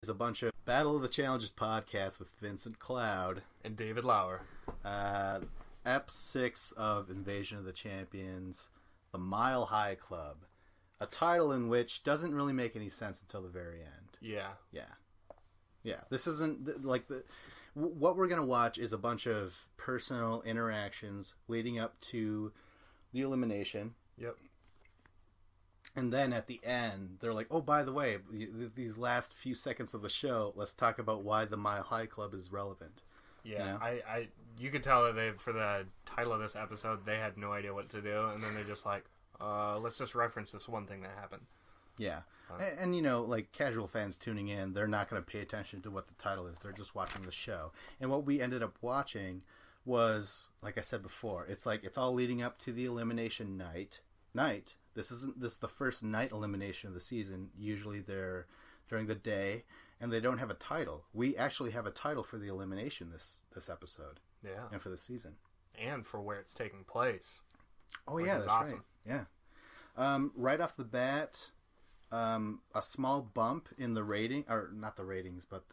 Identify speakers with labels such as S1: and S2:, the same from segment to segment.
S1: There's a bunch of Battle of the Challenges podcast with Vincent Cloud
S2: and David Lauer.
S1: Ep 6 of Invasion of the Champions, the Mile High Club, a title in which doesn't really make any sense until the very end. Yeah. This isn't like what we're gonna watch is a bunch of personal interactions leading up to the elimination.
S2: Yep.
S1: And then at the end, they're like, oh, by the way, these last few seconds of the show, let's talk about why the Mile High Club is relevant.
S2: Yeah, you know? You could tell that for the title of this episode, they had no idea what to do, and then they're just like, let's just reference this one thing that happened.
S1: Yeah. And, you know, like, casual fans tuning in, they're not going to pay attention to what the title is. They're just watching the show. And what we ended up watching was, like I said before, it's like it's all leading up to the elimination night. This is the first night elimination of the season. Usually they're during the day, and they don't have a title. We actually have a title for the elimination this episode.
S2: Yeah.
S1: And for the season.
S2: And for where it's taking place.
S1: Oh, yeah, that's awesome. Right. Yeah. Right off the bat, a small bump in the rating, or not the ratings, but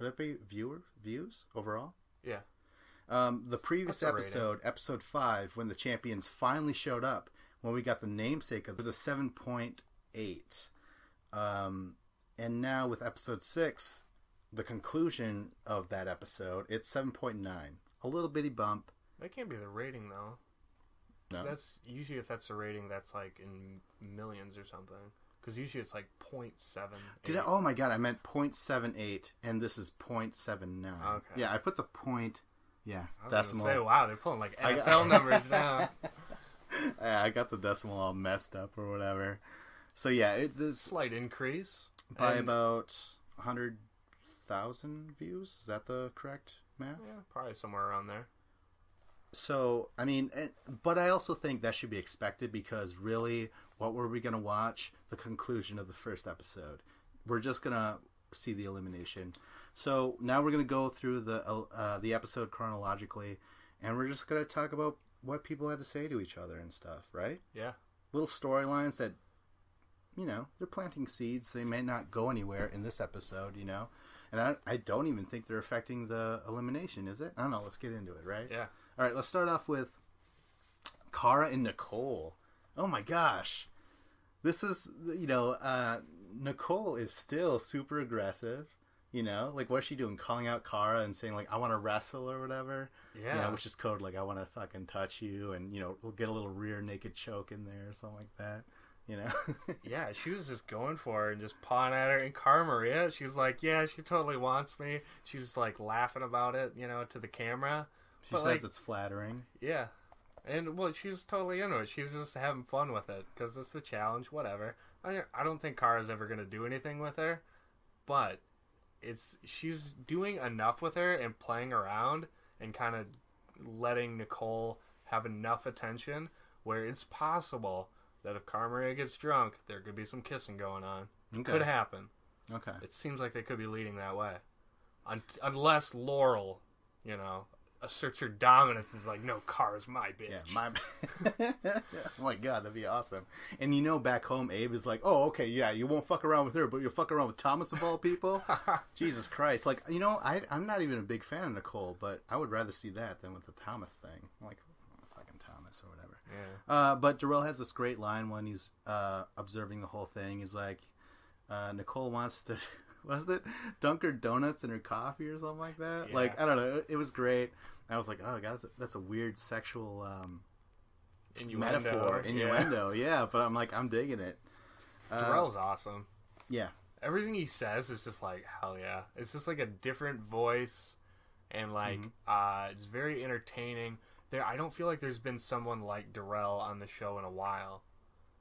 S1: would it be views overall?
S2: Yeah.
S1: The previous episode, episode 5, when the champions finally showed up, when we got the namesake of it, was a 7.8. And now with episode 6, the conclusion of that episode, it's 7.9. A little bitty bump.
S2: That can't be the rating, though. No. That's usually, if that's the rating, that's like in millions or something. Because usually it's like 0.7.
S1: Oh my god, I meant 0.78, and this is 0.79.
S2: Okay.
S1: Yeah, I put the point. Yeah,
S2: I was
S1: decimal.
S2: Gonna say, wow, they're pulling like NFL numbers now.
S1: Yeah, I got the decimal all messed up or whatever. So yeah,
S2: slight increase
S1: by about 100,000 views. Is that the correct math?
S2: Yeah, probably somewhere around there.
S1: So I mean, but I also think that should be expected because really, what were we gonna watch? The conclusion of the first episode. We're just gonna see the elimination. So now we're gonna go through the episode chronologically, and we're just gonna talk about what people had to say to each other and stuff, right?
S2: Yeah.
S1: Little storylines that, you know, they're planting seeds. They may not go anywhere in this episode, you know? And I don't even think they're affecting the elimination, is it? I don't know. Let's get into it, right?
S2: Yeah.
S1: All right, let's start off with Cara and Nicole. Oh, my gosh. This is, you know, Nicole is still super aggressive. You know, like, what's she doing? Calling out Cara and saying, like, I want to wrestle or whatever.
S2: Yeah.
S1: You know, which is code, like, I want to fucking touch you. And, you know, we'll get a little rear naked choke in there or something like that. You know?
S2: Yeah, she was just going for her and just pawing at her. And Cara Maria, she was like, yeah, she totally wants me. She's, like, laughing about it, you know, to the camera.
S1: She says like, it's flattering.
S2: Yeah. And, well, she's totally into it. She's just having fun with it because it's a challenge, whatever. I don't think Cara's ever going to do anything with her. But she's doing enough with her and playing around and kind of letting Nicole have enough attention where it's possible that if Cara Maria gets drunk, there could be some kissing going on. Okay. Could happen.
S1: Okay.
S2: It seems like they could be leading that way. Unless Laurel, you know, asserts her dominance and is like, no, Cara's my bitch.
S1: Yeah, oh my god, that'd be awesome. And you know, back home, Abe is like, oh, okay, yeah, you won't fuck around with her, but you'll fuck around with Thomas of all people? Jesus Christ. Like, you know, I'm not even a big fan of Nicole, but I would rather see that than with the Thomas thing. I'm like, oh, fucking Thomas or whatever.
S2: Yeah.
S1: But Darrell has this great line when he's observing the whole thing. He's like, Nicole wants to... Was it dunk her donuts in her coffee or something like that? Yeah. Like, I don't know. It was great. I was like, oh, God, that's a weird sexual metaphor. Innuendo, yeah. But I'm like, I'm digging it.
S2: Darrell's awesome.
S1: Yeah.
S2: Everything he says is just like, hell yeah. It's just like a different voice. And, like, it's very entertaining. I don't feel like there's been someone like Darrell on the show in a while.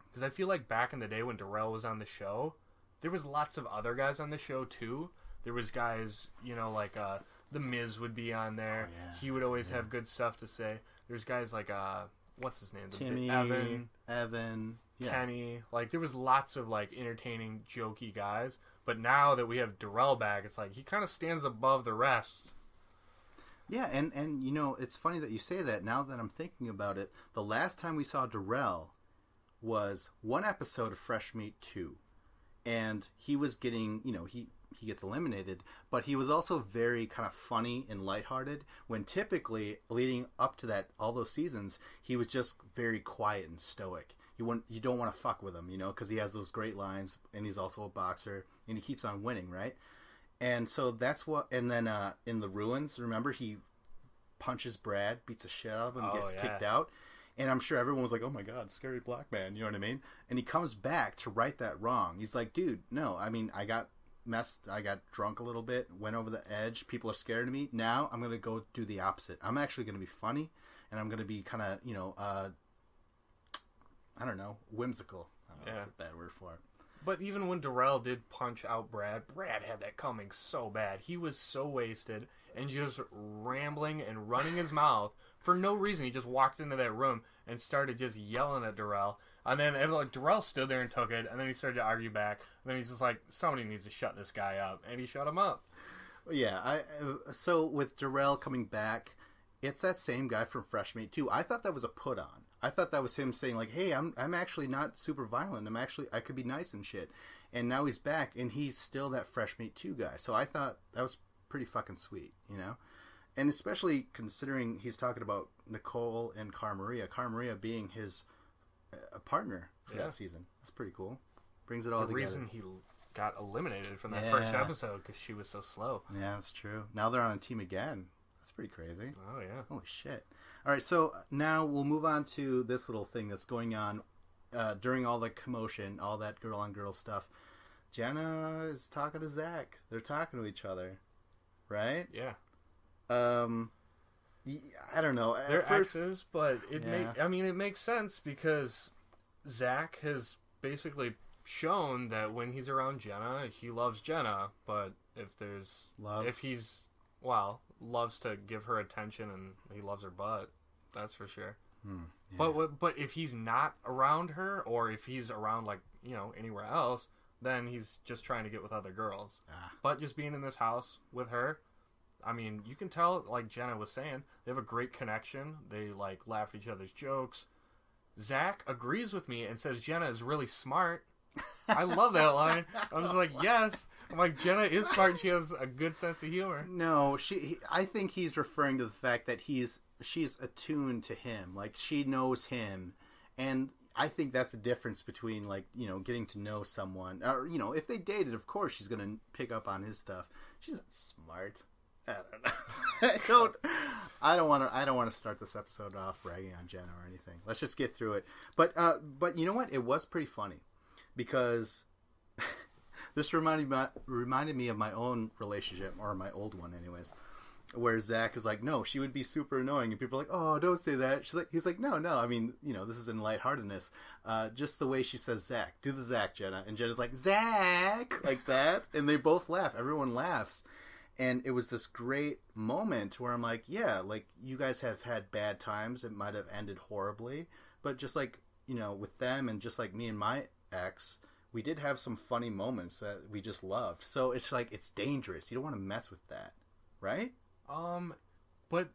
S2: Because I feel like back in the day when Darrell was on the show... There was lots of other guys on the show, too. There was guys, you know, like The Miz would be on there. Oh, yeah. He would always have good stuff to say. There's guys like, what's his name?
S1: Timmy, Evan,
S2: yeah. Kenny. Like, there was lots of, like, entertaining, jokey guys. But now that we have Darrell back, it's like he kind of stands above the rest.
S1: Yeah, and you know, it's funny that you say that. Now that I'm thinking about it, the last time we saw Darrell was one episode of Fresh Meat 2. And he was getting, you know, he gets eliminated, but he was also very kind of funny and lighthearted, when typically leading up to that, all those seasons, he was just very quiet and stoic. You don't want to fuck with him, because he has those great lines, and he's also a boxer, and he keeps on winning, right? And so that's what. And then in the Ruins, remember, he punches Brad, beats the shit out of him, gets kicked out, and I'm sure everyone was like, "Oh my god, scary black man," you know what I mean? And he comes back to right that wrong. He's like, "Dude, no, I mean, I got drunk a little bit, went over the edge. People are scared of me. Now I'm gonna go do the opposite. I'm actually gonna be funny, and I'm gonna be kind of, I don't know, whimsical. I don't know, that's a bad word for it.
S2: But even when Darrell did punch out Brad had that coming so bad. He was so wasted and just rambling and running his mouth for no reason. He just walked into that room and started just yelling at Darrell. And then Darrell stood there and took it, and then he started to argue back. And then he's just like, somebody needs to shut this guy up. And he shut him up.
S1: Yeah, so with Darrell coming back, it's that same guy from Fresh Meat too. I thought that was a put on. I thought that was him saying like, "Hey, I'm actually not super violent. I could be nice and shit." And now he's back, and he's still that Fresh Meat 2 guy. So I thought that was pretty fucking sweet, And especially considering he's talking about Nicole and Cara Maria being his a partner for that season. That's pretty cool. Brings it all together.
S2: The reason he got eliminated from that first episode because she was so slow.
S1: Yeah, that's true. Now they're on a team again. That's pretty crazy.
S2: Oh yeah.
S1: Holy shit. All right, so now we'll move on to this little thing that's going on during all the commotion, all that girl-on-girl stuff. Jenna is talking to Zach. They're talking to each other, right?
S2: Yeah.
S1: I don't know.
S2: They're exes, but it makes sense because Zach has basically shown that when he's around Jenna, he loves Jenna, but loves to give her attention, and he loves her butt. That's for sure. But if he's not around her, or if he's around anywhere else, then he's just trying to get with other girls. But just being in this house with her, I mean, you can tell, like Jenna was saying, they have a great connection. They laugh at each other's jokes. Zach agrees with me and says Jenna is really smart. I love that line. I was like, yes. I'm like, Jenna is smart and she has a good sense of humor.
S1: No, I think he's referring to the fact that she's attuned to him. Like, she knows him. And I think that's the difference between, getting to know someone. Or, if they dated, of course she's going to pick up on his stuff. She's not smart. I don't know. I don't want to start this episode off ragging on Jenna or anything. Let's just get through it. But you know what? It was pretty funny. Because this reminded me of my own relationship, or my old one anyways, where Zach is like, no, she would be super annoying, and people are like, oh, don't say that. He's like, no, I mean, this is in lightheartedness. Just the way she says Zach. Do the Zach, Jenna. And Jenna's like, Zach! Like that. And they both laugh. Everyone laughs. And it was this great moment where I'm like, yeah, you guys have had bad times. It might have ended horribly. But just with them, and just like me and my ex, we did have some funny moments that we just loved. So it's it's dangerous. You don't want to mess with that, right?
S2: But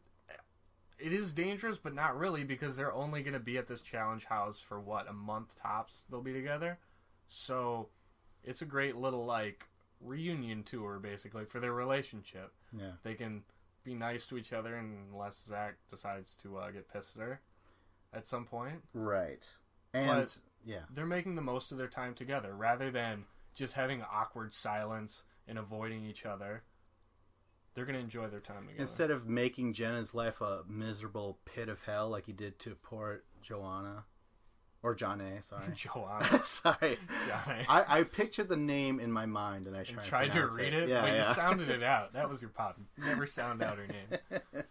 S2: it is dangerous, but not really, because they're only going to be at this challenge house for a month tops. They'll be together, so it's a great little reunion tour basically for their relationship.
S1: Yeah,
S2: they can be nice to each other unless Zach decides to get pissed at her at some point,
S1: right? And
S2: but yeah, they're making the most of their time together rather than just having awkward silence and avoiding each other. They're going to enjoy their time together.
S1: Instead of making Jenna's life a miserable pit of hell like he did to poor Joanna. Or Johnny, sorry.
S2: Joanna.
S1: Sorry.
S2: Johnny.
S1: I pictured the name in my mind and I tried
S2: to read it.
S1: Yeah,
S2: but
S1: yeah.
S2: You sounded it out. That was your problem. Never sound out her name.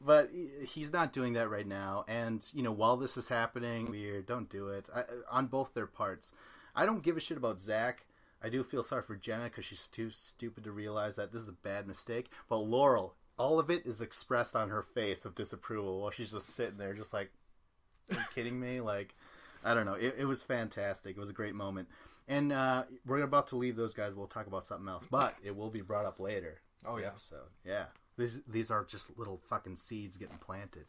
S1: But he's not doing that right now. And, while this is happening, weird, don't do it. On both their parts. I don't give a shit about Zach. I do feel sorry for Jenna because she's too stupid to realize that this is a bad mistake. But Laurel, all of it is expressed on her face of disapproval while she's just sitting there just like, are you kidding me? I don't know. It was fantastic. It was a great moment. And we're about to leave those guys. We'll talk about something else. But it will be brought up later.
S2: Oh, yeah.
S1: Episode. Yeah. These are just little fucking seeds getting planted.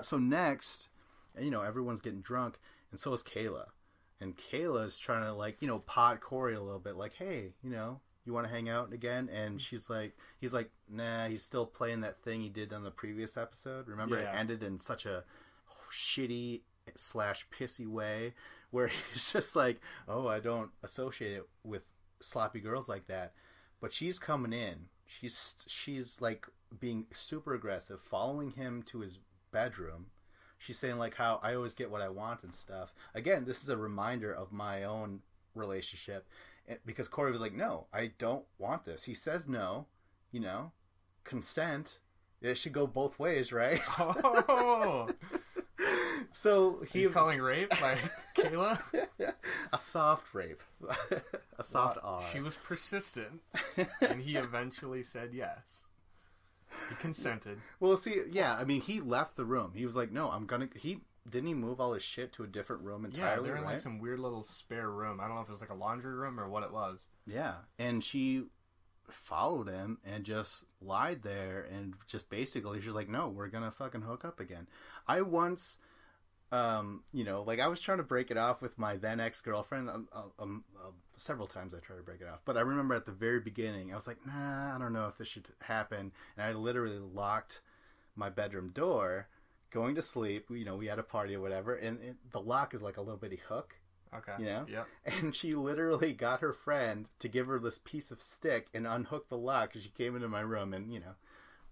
S1: So next, everyone's getting drunk. And so is Kayla. And Kayla's trying to, pot Corey a little bit. Like, hey, you You want to hang out again? And he's like, nah, he's still playing that thing he did on the previous episode. Remember, it ended in such a shitty / pissy way where he's just like, oh, I don't associate it with sloppy girls like that. But she's coming in. She's like being super aggressive, following him to his bedroom. She's saying like how I always get what I want and stuff. Again, this is a reminder of my own relationship, because Corey was like, no, I don't want this. He says no, consent. It should go both ways, right?
S2: Oh.
S1: So
S2: he calling rape by Kayla?
S1: A soft rape. A soft R.
S2: She was persistent, and he eventually said yes. He consented.
S1: Well, see, yeah, I mean, he left the room. He was like, no, didn't he move all his shit to a different room entirely?
S2: Yeah, they're in
S1: right?
S2: like some weird little spare room. I don't know if it was like a laundry room or what it was.
S1: Yeah, and she followed him and just lied there, and just basically she's like, no, we're gonna fucking hook up again. I once, I was trying to break it off with my then ex-girlfriend. Several times I tried to break it off, but I remember at the very beginning I was like, nah, I don't know if this should happen, and I literally locked my bedroom door going to sleep. We had a party or whatever, and the lock is like a little bitty hook.
S2: Okay.
S1: Yeah. And she literally got her friend to give her this piece of stick and unhook the lock, because she came into my room, and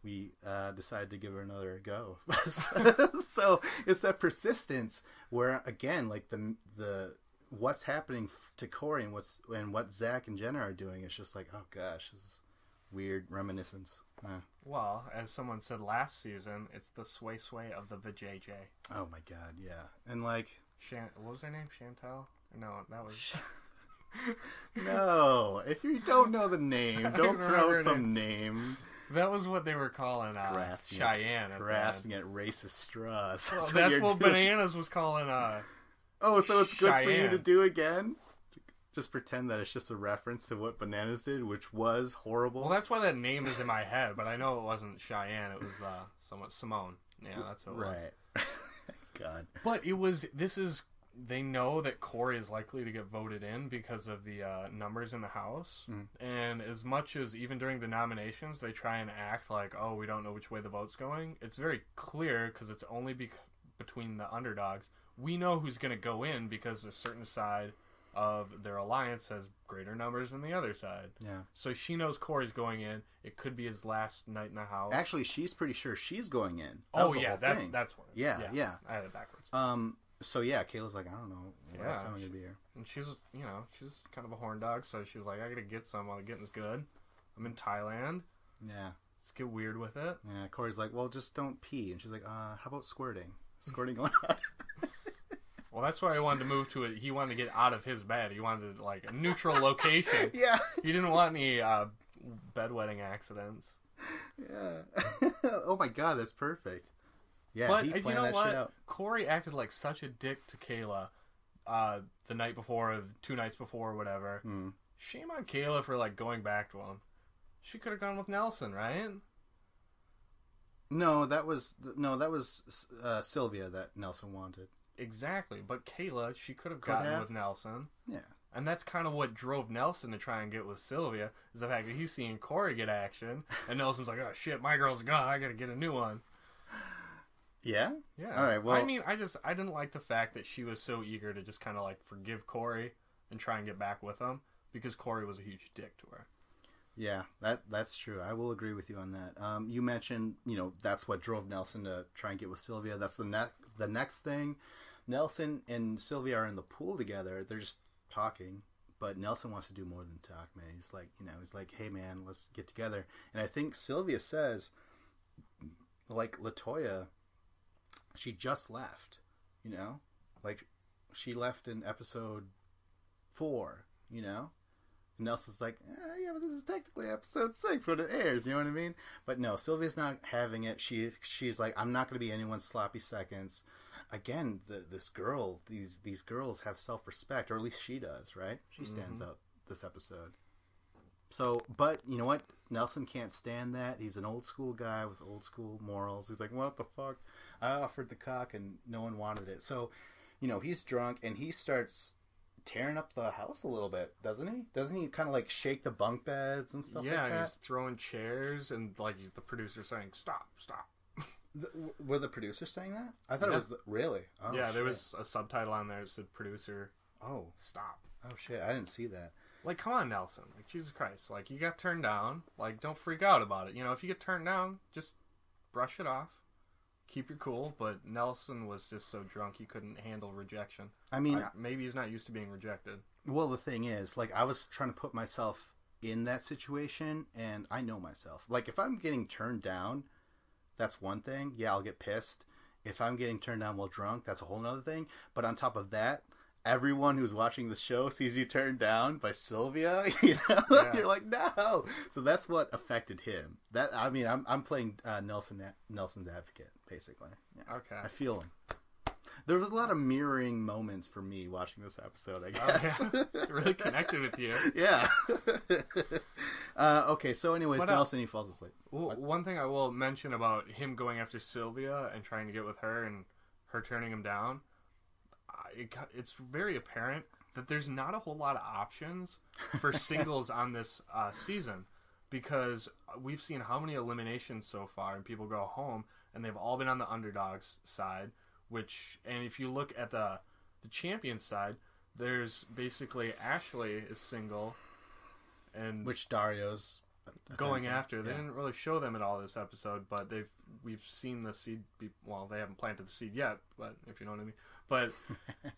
S1: we decided to give her another go. So it's that persistence where, again, like the what's happening to Corey and what Zach and Jenna are doing, it's just like, oh gosh, this is weird reminiscence.
S2: Well, as someone said last season, it's the sway of the vajayjay.
S1: Oh my god, yeah. And like,
S2: what was her name? Chantel? No, that was...
S1: No, if you don't know the name, don't throw out some name.
S2: That was what they were calling Cheyenne.
S1: Grasping at racist straws.
S2: Well, that's what Bananas was calling
S1: Oh, so it's good
S2: Cheyenne.
S1: for you to do again? Just pretend that it's just a reference to what Bananas did, which was horrible.
S2: Well, that's why that name is in my head, but I know it wasn't Cheyenne. It was somewhat Simone. Yeah, that's what it was.
S1: Right. God.
S2: But they know that Corey is likely to get voted in because of the numbers in the House. Mm. And as much as even during the nominations, they try and act like, oh, we don't know which way the vote's going, it's very clear, because it's only between the underdogs. We know who's going to go in because a certain side of their alliance has greater numbers than the other side. Yeah. So she knows Corey's going in. It could be his last night in the House.
S1: Actually, she's pretty sure she's going in.
S2: That's what.
S1: Yeah.
S2: I had it backwards.
S1: So yeah, Kayla's like, I don't know. Last time I'm gonna be here.
S2: And she's kind of a horn dog. So she's like, I gotta get some while the getting's good. I'm in Thailand.
S1: Yeah.
S2: Let's get weird with it.
S1: Yeah. Corey's like, well, just don't pee. And she's like, how about squirting? Squirting allowed.
S2: Well, that's why I wanted to move to it. He wanted to get out of his bed. He wanted like a neutral location.
S1: Yeah.
S2: He didn't want any bedwetting accidents.
S1: Yeah. Oh my god, that's perfect. Yeah,
S2: but
S1: he planned that
S2: what?
S1: Shit out.
S2: Corey acted like such a dick to Kayla the night before, or 2 nights before, or whatever. Mm. Shame on Kayla for like going back to him. She could have gone with Nelson, right?
S1: No, that was Sylvia that Nelson wanted.
S2: Exactly, but Kayla, she could have gotten with Nelson.
S1: Yeah.
S2: And that's kind of what drove Nelson to try and get with Sylvia, is the fact that he's seeing Corey get action, and Nelson's like, oh shit, my girl's gone, I gotta get a new one.
S1: Yeah?
S2: Yeah.
S1: All right, well...
S2: I mean, I didn't like the fact that she was so eager to just kind of like forgive Corey and try and get back with him, because Corey was a huge dick to her.
S1: Yeah, that's true. I will agree with you on that. You mentioned, that's what drove Nelson to try and get with Sylvia. That's the next thing. Nelson and Sylvia are in the pool together. They're just talking, but Nelson wants to do more than talk, man. He's like, hey, man, let's get together. And I think Sylvia says, like, LaToya, she just left, like she left in episode 4, Nelson's like, yeah, but this is technically episode 6 when it airs, you know what I mean? But no, Sylvia's not having it. She's like, I'm not going to be anyone's sloppy seconds. Again, these girls have self-respect, or at least she does, right? She stands out this episode. So, but you know what? Nelson can't stand that. He's an old school guy with old school morals. He's like, what the fuck? I offered the cock and no one wanted it. So, he's drunk and he starts tearing up the house a little bit, doesn't he? Doesn't he kind of like shake the bunk beds and stuff like that?
S2: Yeah, he's throwing chairs and like the producer's saying, "Stop, stop."
S1: Were the producers saying that? I thought it was really. Oh,
S2: yeah,
S1: shit.
S2: there was a subtitle on there that said "Producer."
S1: Oh,
S2: stop.
S1: Oh shit, I didn't see that.
S2: Like, come on, Nelson. Like, Jesus Christ. Like, you got turned down. Like, don't freak out about it. You know, if you get turned down, just brush it off. Keep your cool. But Nelson was just so drunk he couldn't handle rejection.
S1: I mean,
S2: maybe he's not used to being rejected.
S1: Well, the thing is, like, I was trying to put myself in that situation, and I know myself. Like, if I'm getting turned down, that's one thing. Yeah, I'll get pissed. If I'm getting turned down while drunk, that's a whole other thing. But on top of that, everyone who's watching the show sees you turned down by Sylvia, you know? Yeah. You're like, no. So that's what affected him. That, I mean, I'm playing Nelson's advocate, basically. Yeah.
S2: Okay.
S1: I feel him. There was a lot of mirroring moments for me watching this episode, I guess.
S2: Oh, yeah. Really connected with you.
S1: Yeah. Okay, so anyways, Nelson, he falls asleep.
S2: Well, one thing I will mention about him going after Sylvia and trying to get with her and her turning him down, it's very apparent that there's not a whole lot of options for singles on this season, because we've seen how many eliminations so far, and people go home, and they've all been on the underdogs side. And if you look at the champion side, there's basically Ashley is single, and
S1: which Dario's
S2: going after. They didn't really show them at all this episode, but we've seen the seed be, well, they haven't planted the seed yet, but if you know what I mean. But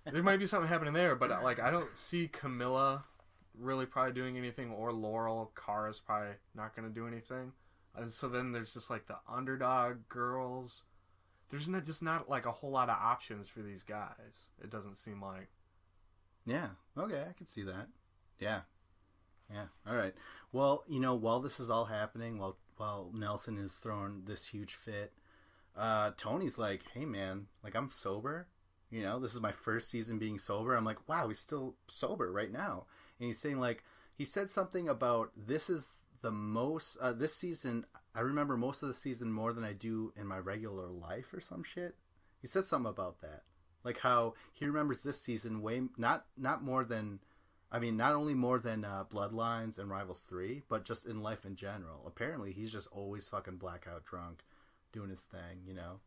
S2: there might be something happening there, but like, I don't see Camilla really probably doing anything, or Laurel. Kara's probably not going to do anything. And so then there's just like the underdog girls. There's just not like a whole lot of options for these guys. It doesn't seem like.
S1: Yeah. Okay, I can see that. Yeah. Yeah. All right. Well, you know, while this is all happening, while Nelson is throwing this huge fit, Tony's like, "Hey, man, like, I'm sober. You know, this is my first season being sober." I'm like, "Wow, he's still sober right now." And he's saying, like, he said something about this is the most this season. I remember most of the season more than I do in my regular life, or some shit. He said something about that, like how he remembers this season way not more than. I mean, not only more than Bloodlines and Rivals 3, but just in life in general. Apparently, he's just always fucking blackout drunk, doing his thing, you know?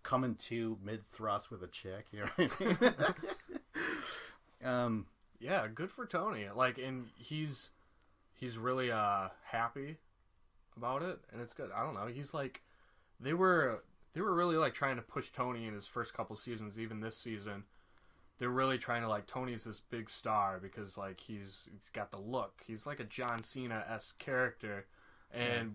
S1: Coming to mid-thrust with a chick, you know what I mean?
S2: Yeah, good for Tony. Like, and he's really happy about it, and it's good. I don't know. He's like, they were really like trying to push Tony in his first couple seasons, even this season. They're really trying to, like, Tony's this big star because, like, he's got the look. He's like a John Cena-esque character,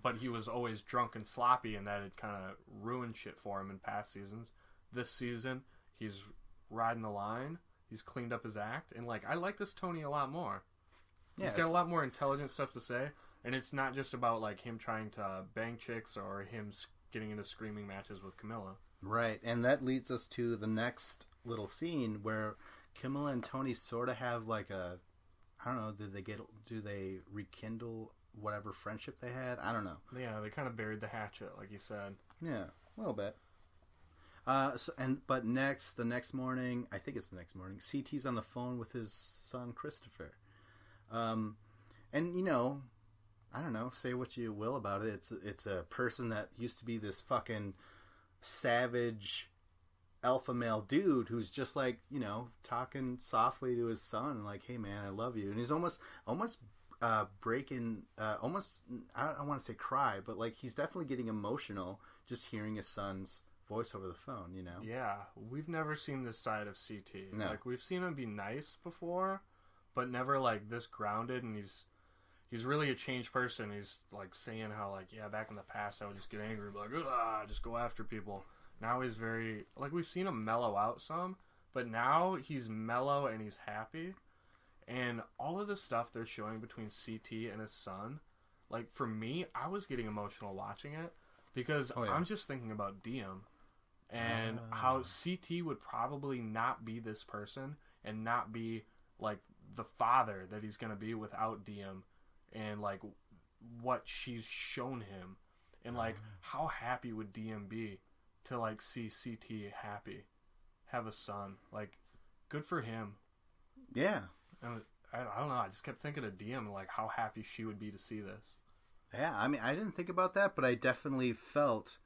S2: but he was always drunk and sloppy, and that had kind of ruined shit for him in past seasons. This season, he's riding the line. He's cleaned up his act, and, like, I like this Tony a lot more. Yeah, he's got a lot more intelligent stuff to say, and it's not just about, like, him trying to bang chicks or him getting into screaming matches with Camilla.
S1: Right, and that leads us to the next little scene where Camilla and Tony sort of have like a, I don't know, do they rekindle whatever friendship they had? I don't know.
S2: Yeah, they kind of buried the hatchet, like you said.
S1: Yeah, a little bit. But the next morning, I think it's the next morning, CT's on the phone with his son Christopher, and you know, I don't know, say what you will about it. It's a person that used to be this fucking savage alpha male dude who's just like, you know, talking softly to his son, like, "Hey man, I love you," and he's almost breaking, almost, I don't want to say cry, but like he's definitely getting emotional just hearing his son's voice over the phone, you know?
S2: Yeah, we've never seen this side of CT.
S1: No.
S2: Like, we've seen him be nice before, but never like this grounded, and he's really a changed person. He's like saying how, like, yeah, back in the past I would just get angry, like, just go after people. Now he's very, like, we've seen him mellow out some, but now he's mellow and he's happy. And all of the stuff they're showing between CT and his son, like, for me, I was getting emotional watching it because I'm just thinking about Diem and how CT would probably not be this person and not be, like, the father that he's going to be without Diem, and, like, what she's shown him. And, like, how happy would Diem be to, like, see CT happy, have a son? Like, good for him.
S1: Yeah.
S2: And I don't know. I just kept thinking of Diem, like how happy she would be to see this.
S1: Yeah, I mean, I didn't think about that, but I definitely felt,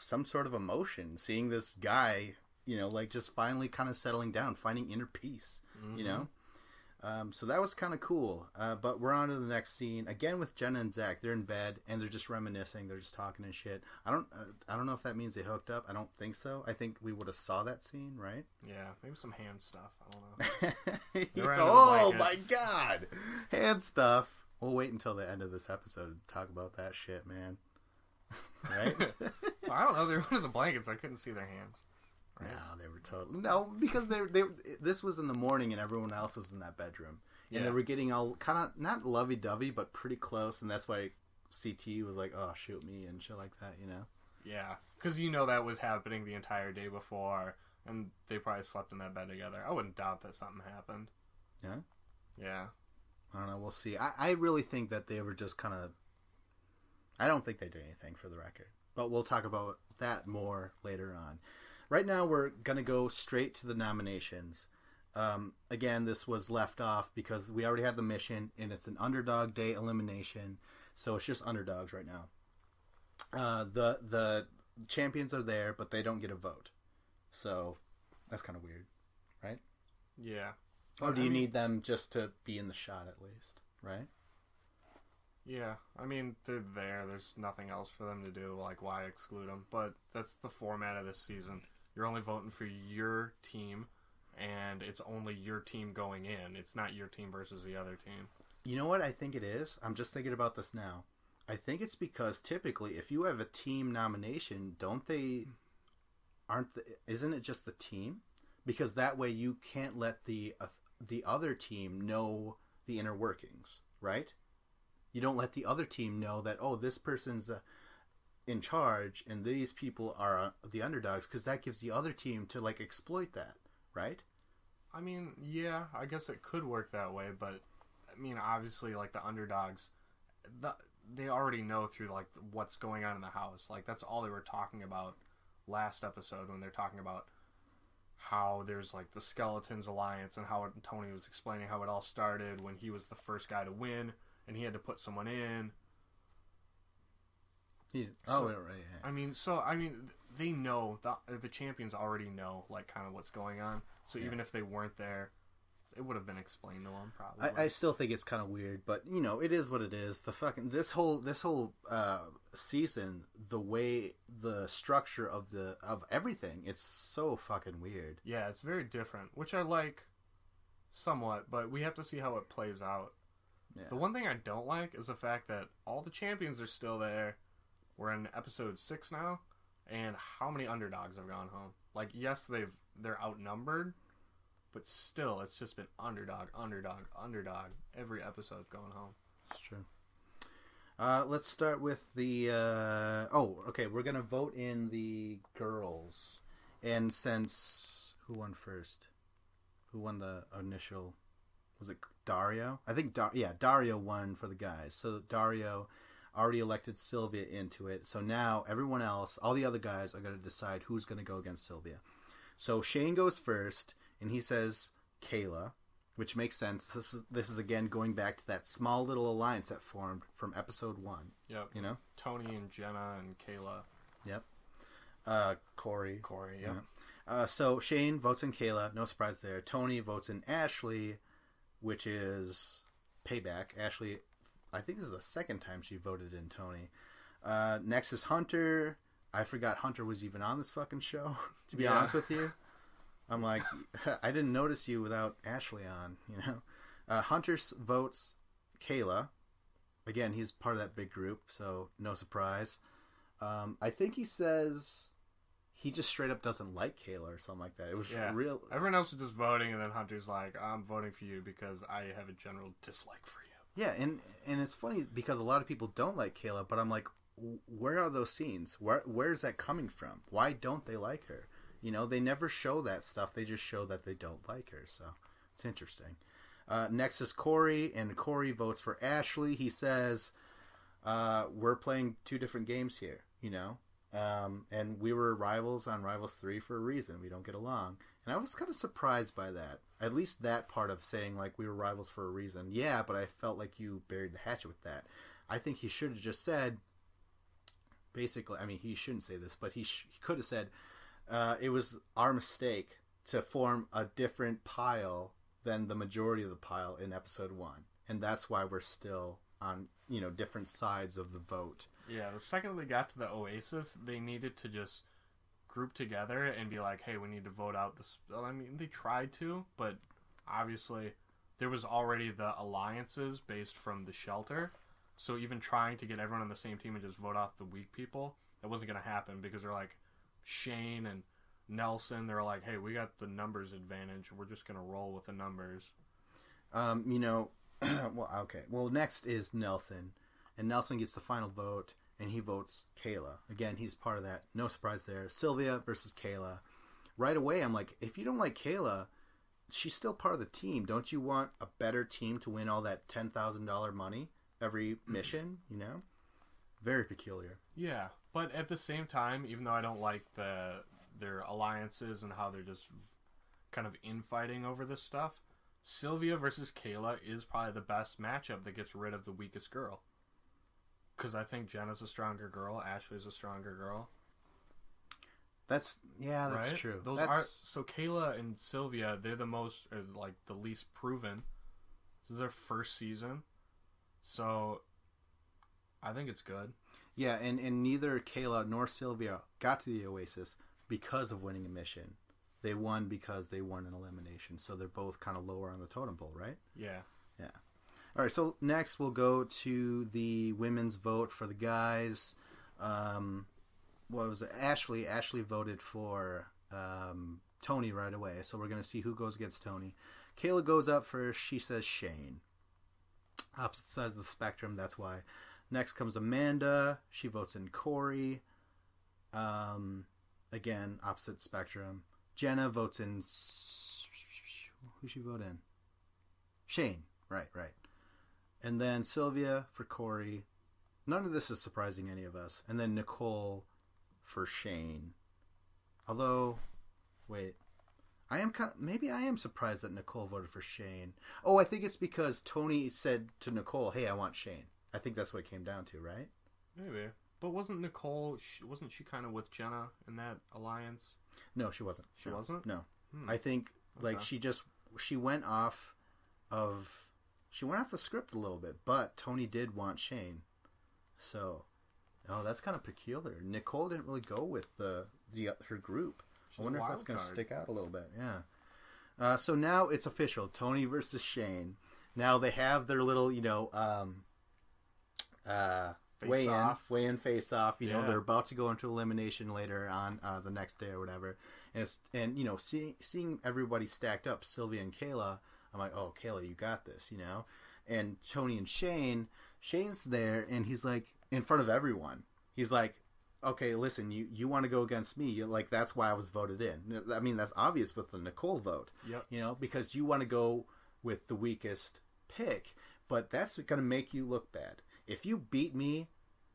S1: some sort of emotion seeing this guy, like just finally kind of settling down, finding inner peace, So that was kind of cool. But we're on to the next scene again with Jenna and Zach. They're in bed and they're just reminiscing. They're just talking and shit. I don't know if that means they hooked up. I don't think so. I think we would have saw that scene, right?
S2: Yeah, maybe some hand stuff. I don't know.
S1: Oh my god, hand stuff. We'll wait until the end of this episode to talk about that shit, man. Right?
S2: Well, I don't know. They were under the blankets. I couldn't see their hands.
S1: Right? No, they were totally because they this was in the morning and everyone else was in that bedroom, and they were getting all kind of not lovey-dovey but pretty close, and that's why CT was like, "Oh, shoot me" and shit like that,
S2: Yeah, because that was happening the entire day before, and they probably slept in that bed together. I wouldn't doubt that something happened.
S1: Yeah.
S2: Yeah.
S1: I don't know. We'll see. I really think that they were just kind of. I don't think they did anything, for the record, but we'll talk about that more later on. Right now, we're going to go straight to the nominations. Again, this was left off because we already had the mission, and it's an underdog day elimination, so it's just underdogs right now. The champions are there, but they don't get a vote. So that's kind of weird, right?
S2: Yeah.
S1: Or do you need them just to be in the shot at least, right?
S2: Yeah, I mean, they're there. There's nothing else for them to do. Like, why exclude them? But that's the format of this season. You're only voting for your team, and it's only your team going in. It's not your team versus the other team. You
S1: know what I think it is? I'm just thinking about this now. I think it's because typically, if you have a team nomination, isn't it just the team? Because that way you can't let the other team know the inner workings, right? You don't let the other team know that, oh, this person's in charge and these people are the underdogs, because that gives the other team to like exploit that, right?
S2: I mean, yeah, I guess it could work that way, but I mean, obviously, like the underdogs, they already know through like what's going on in the house. Like that's all they were talking about last episode when they're talking about how there's like the Skeletons Alliance and how Tony was explaining how it all started when he was the first guy to win and he had to put someone in.
S1: Right. Yeah.
S2: I mean, they know the champions already know like kind of what's going on. So even if they weren't there, it would have been explained to them probably.
S1: I still think it's kind of weird, but it is what it is. The fucking this whole season, the way the structure of everything, it's so fucking weird.
S2: Yeah, it's very different, which I like somewhat, but we have to see how it plays out. Yeah. The one thing I don't like is the fact that all the champions are still there. We're in episode 6 now, and how many underdogs have gone home? Like, yes, they're outnumbered, but still, it's just been underdog. Every episode going home.
S1: That's true. Let's start with the... okay, we're going to vote in the girls. And since... Who won first? Who won the initial... Was it Dario? I think, Dario won for the guys. So Dario already elected Sylvia into it. So now everyone else, all the other guys, are going to decide who's going to go against Sylvia. So Shane goes first, and he says Kayla, which makes sense. This is again going back to that small little alliance that formed from episode 1.
S2: Yep. Tony and Jenna and Kayla.
S1: Yep. Corey.
S2: Yep.
S1: Yeah. So Shane votes in Kayla. No surprise there. Tony votes in Ashley, which is payback. Ashley, I think this is the second time she voted in Tony. Next is Hunter. I forgot Hunter was even on this fucking show, to be honest with you. I'm like, I didn't notice you without Ashley on, Hunter votes Kayla. Again, he's part of that big group, so no surprise. I think he says he just straight up doesn't like Kayla or something like that. It was real.
S2: Everyone else was just voting, and then Hunter's like, I'm voting for you because I have a general dislike for you.
S1: Yeah, and it's funny because a lot of people don't like Kayla, but I'm like, where are those scenes? Where is that coming from? Why don't they like her? They never show that stuff. They just show that they don't like her. So it's interesting. Next is Corey, and Corey votes for Ashley. He says, we're playing two different games here, And we were rivals on Rivals 3 for a reason. We don't get along. And I was kind of surprised by that. At least that part of saying, like, we were rivals for a reason. Yeah, but I felt like you buried the hatchet with that. I think he should have just said, basically, I mean, he shouldn't say this, but he could have said, it was our mistake to form a different pile than the majority of the pile in episode 1. And that's why we're still on, different sides of the vote.
S2: Yeah, the second they got to the Oasis, they needed to just group together and be like, hey, we need to vote out this. I mean, they tried to, but obviously there was already the alliances based from the Shelter. So even trying to get everyone on the same team and just vote off the weak people, that wasn't going to happen because they're like Shane and Nelson. They're like, hey, we got the numbers advantage. We're just going to roll with the numbers.
S1: Well, okay. Well, next is Nelson. And Nelson gets the final vote, and he votes Kayla. Again, he's part of that. No surprise there. Sylvia versus Kayla. Right away, I'm like, if you don't like Kayla, she's still part of the team. Don't you want a better team to win all that $10,000 money every mission, Very peculiar.
S2: Yeah, but at the same time, even though I don't like their alliances and how they're just kind of infighting over this stuff, Sylvia versus Kayla is probably the best matchup that gets rid of the weakest girl. Because I think Jenna's a stronger girl, Ashley's a stronger girl.
S1: That's right? True.
S2: So Kayla and Sylvia, they're the most, or like the least proven. This is their first season, so I think it's good.
S1: Yeah, and neither Kayla nor Sylvia got to the Oasis because of winning a mission. They won because they won an elimination, so they're both kind of lower on the totem pole, right?
S2: Yeah.
S1: Yeah. All right, so next we'll go to the women's vote for the guys. What was it? Ashley voted for Tony right away, so we're going to see who goes against Tony. Kayla goes up for, she says, Shane. Opposite sides of the spectrum, that's why. Next comes Amanda. She votes in Corey. Again, opposite spectrum. Jenna votes in... Who she vote in? Shane. Right. And then Sylvia for Corey. None of this is surprising any of us. And then Nicole for Shane. Although, wait. Maybe I am surprised that Nicole voted for Shane. Oh, I think it's because Tony said to Nicole, hey, I want Shane. I think that's what it came down to, right?
S2: Maybe. But wasn't Nicole, wasn't she kind of with Jenna in that alliance?
S1: No, she wasn't.
S2: She wasn't?
S1: No. I think, like, she went off the script a little bit, but Tony did want Shane. So, that's kind of peculiar. Nicole didn't really go with her group. I wonder if that's going to stick out a little bit. Yeah. So now it's official. Tony versus Shane. Now they have their little, weigh-in, face-off. They're about to go into elimination later on the next day or whatever. And seeing everybody stacked up, Sylvia and Kayla, I'm like, oh, Kayla, you got this, And Tony and Shane's there, and he's like, in front of everyone, he's like, okay, listen, you want to go against me. Like, that's why I was voted in. I mean, that's obvious with the Nicole vote.
S2: Yep.
S1: Because you want to go with the weakest pick, but that's going to make you look bad. If you beat me,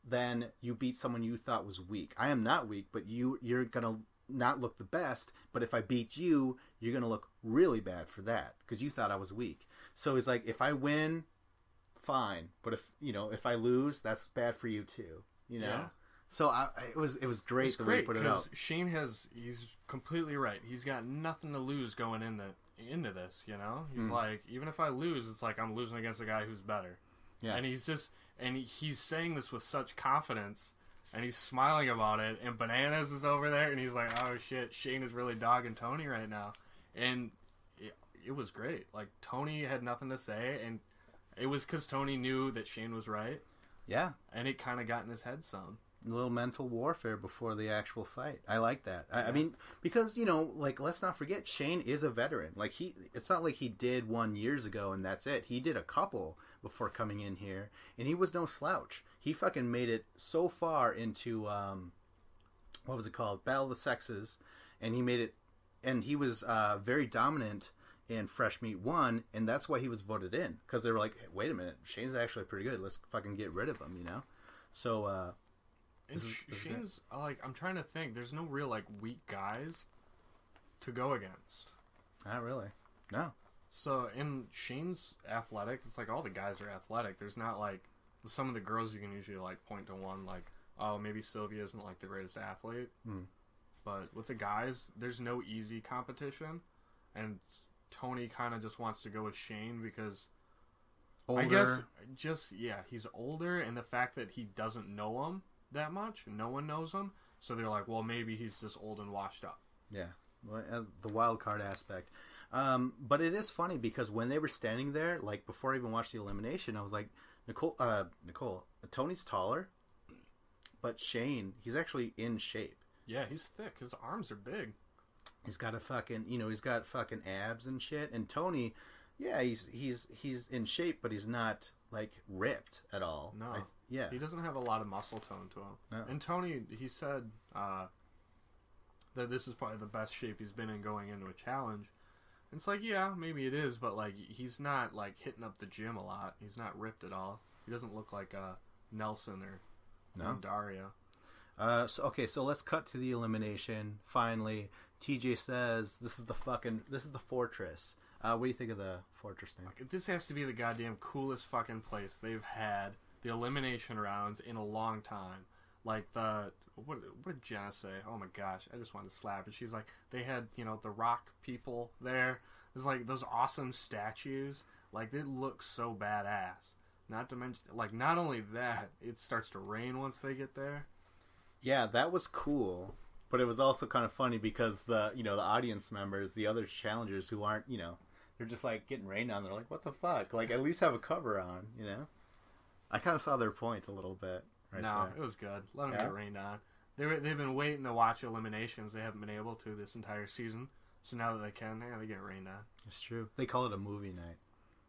S1: then you beat someone you thought was weak. I am not weak, but you're going to not look the best. But if I beat you, you're going to look really bad for that because you thought I was weak. So he's like, if I win, fine. But if I lose, that's bad for you too.
S2: Yeah.
S1: So it was great the way he put it out.
S2: Shane he's completely right. He's got nothing to lose going into this. He's like, even if I lose, it's like I'm losing against a guy who's better. Yeah. And he's saying this with such confidence, and he's smiling about it. And Bananas is over there, and he's like, "Oh shit, Shane is really dogging Tony right now," and it was great. Like, Tony had nothing to say, and it was because Tony knew that Shane was right.
S1: Yeah,
S2: and it kind of got in his head some.
S1: A little mental warfare before the actual fight. I like that. I mean, because, let's not forget, Shane is a veteran. Like, it's not like he did one years ago and that's it. He did a couple before coming in here, and he was no slouch. He fucking made it so far into, what was it called? Battle of the Sexes, and he made it, and he was very dominant in Fresh Meat 1, and that's why he was voted in. Because they were like, hey, wait a minute, Shane's actually pretty good. Let's fucking get rid of him, So,
S2: And Shane's like, I'm trying to think. There's no real like weak guys to go against.
S1: Not really. No.
S2: So, and Shane's athletic. It's like all the guys are athletic. There's not like some of the girls you can usually like point to one like, oh, maybe Sylvia isn't like the greatest athlete.
S1: Mm.
S2: But with the guys, there's no easy competition, and Tony kind of just wants to go with Shane because
S1: Older.
S2: I guess he's older, and the fact that he doesn't know him that much, no one knows him, so they're like, well, maybe he's just old and washed up.
S1: Yeah, the wild card aspect. But it is funny because when they were standing there, like before I even watched the elimination, I was like, Nicole, Tony's taller, but Shane, he's actually in shape.
S2: Yeah, he's thick. His arms are big.
S1: He's got he's got fucking abs and shit. And Tony, yeah, he's in shape, but he's not like ripped at all.
S2: No,
S1: yeah,
S2: he doesn't have a lot of muscle tone to him.
S1: No.
S2: And Tony, he said that this is probably the best shape he's been in going into a challenge. And it's like, yeah, maybe it is, but like he's not like hitting up the gym a lot. He's not ripped at all. He doesn't look like Nelson or Daria.
S1: So let's cut to the elimination. Finally, TJ says, "This is the fortress." What do you think of the fortress name?
S2: This has to be the goddamn coolest fucking place they've had the elimination rounds in a long time. Like what did Jenna say? Oh my gosh, I just wanted to slap it. She's like, they had, the rock people there. There's like those awesome statues. Like, they look so badass. Not to mention, like, not only that, it starts to rain once they get there.
S1: Yeah, that was cool. But it was also kind of funny because the audience members, the other challengers who aren't, they're just like getting rained on. They're like, what the fuck? Like, at least have a cover on, I kind of saw their point a little bit. Right
S2: no,
S1: there.
S2: It was good. Let them get rained on. They've been waiting to watch eliminations. They haven't been able to this entire season. So now that they can, they get rained on.
S1: It's true. They call it a movie night.